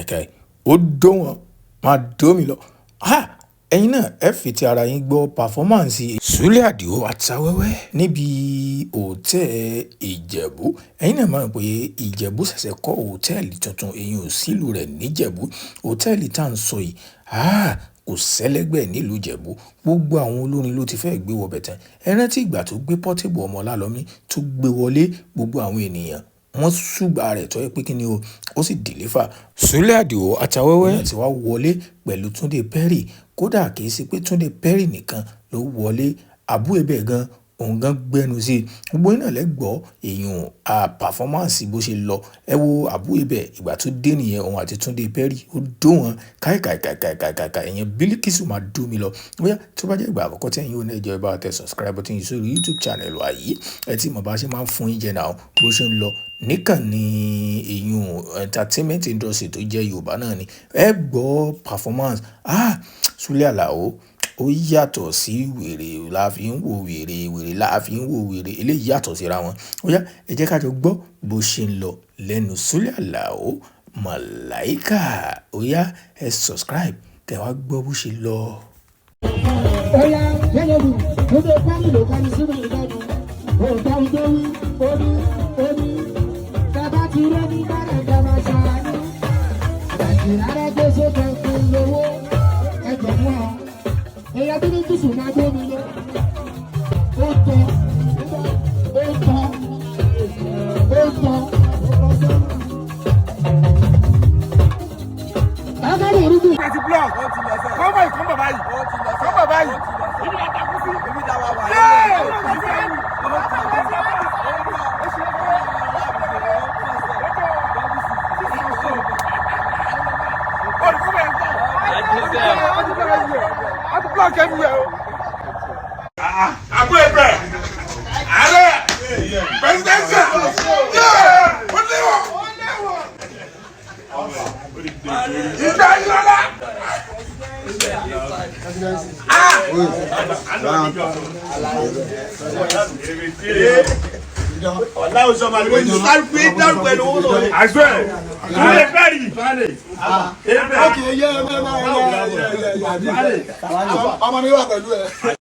Kai. Ó dó wọn máa dó mi lọ. Ẹ̀yin náà ẹ fi ti ara yín gbọ́ pàfọ́mánsì Súlé Àdìó Àtàwẹ́wẹ́ níbi òtẹ́ẹ̀ Ìjẹ̀bú. Ẹ̀yin náà máa ń pè Ìjẹ̀bú ṣẹ̀ṣẹ̀ kọ́ òtẹ́ẹ̀lì tuntun èyí ò sílùú rẹ̀ níjẹ̀bú. Òtẹ́ẹ̀lì tá à ń sọ yìí kò sẹ́lẹ́gbẹ̀ nílùú Ìjẹ̀bú. Gbogbo àwọn olórin ló ti fẹ́ gbé wọbẹ̀ tán. Ẹ rántí ìgbà tó gbé Portable ọmọ Ọlálọ́mí tó gbé wọlé gbogbo àwọn ènìyàn wọ́n ṣùgbà rẹ̀ tó yẹ pé kí ni ó sì deliver. Súlé Àdìó Àtàwẹ́wẹ́ ti wá wọlé pẹ̀lú Túndé Perry. Kódà kìí ṣe pé Túndé Perry nìkan ló wọlé, Abu Ebe gan òun gan gbẹnu sí i. Gbogbo iná lẹ́gbọ̀ọ́ èèyàn pàfọ́mánsì bó ṣe lọ. Ẹ wo Abu Ebe ìgbà tó dé nìyẹn òun àti Túndé Perry ó dó wọn káìkàìkàìkàìkà èèyàn Bílíkísù máa dó mi lọ. Bóyá tó bá jẹ́ ìgbà àkọ́kọ́ tí ẹ̀yin ò ní ẹjọ́ ẹ bá tẹ subscribe tí yín sórí YouTube channel wa yìí. Ẹ tí mo bá ṣe máa ń fún yín jẹ náà bó ṣe ń lọ níkànnì èèyàn entertainment industry tó jẹ́ Yorùbá náà ni. Ẹ gbọ́ performance Súlé Àlàó ó yàtọ̀ sí wèrè la fi ń wo wèrè la fi ń wo wèrè eléyìí yàtọ̀ síra wọn. Ó yá ẹ jẹ́ ká jọ gbọ́ bó ṣe ń lọ lẹ́nu Súlé Àlàó Màláíkà. Ó yá ẹ subscribe kẹ́ wá gbọ́ bó ṣe lọ. Ó yá gẹ́gẹ́ bí mo dé pálí ló kọ́ni sínú ìdájọ́ òǹkà ìdéwì orí tẹ́bá ti rẹ́ ní bàrẹ̀ jọba ṣáájú ìrárá gbèsè kankan lówó ẹgbẹ̀rún ọ̀ ẹ̀yà bí ní tùsùn máa gbé mi lọ. Ó tọ́. Agbára orúkú. Ẹ ti blog. Kọ́mọ̀ bàbá yìí. Ibi àtàkù sí. Ibi dáwà wà. Abu Ebe, Ààrẹ, presidential, ìgbà ìrọ̀lá. Ọ̀la òṣèlú àlùkò yìí sáré pé dárúkọ ẹni owó lọ́wọ́. Àgbẹ̀ Túndé Perry. Ọmọ mi wà pẹ̀lú ẹ.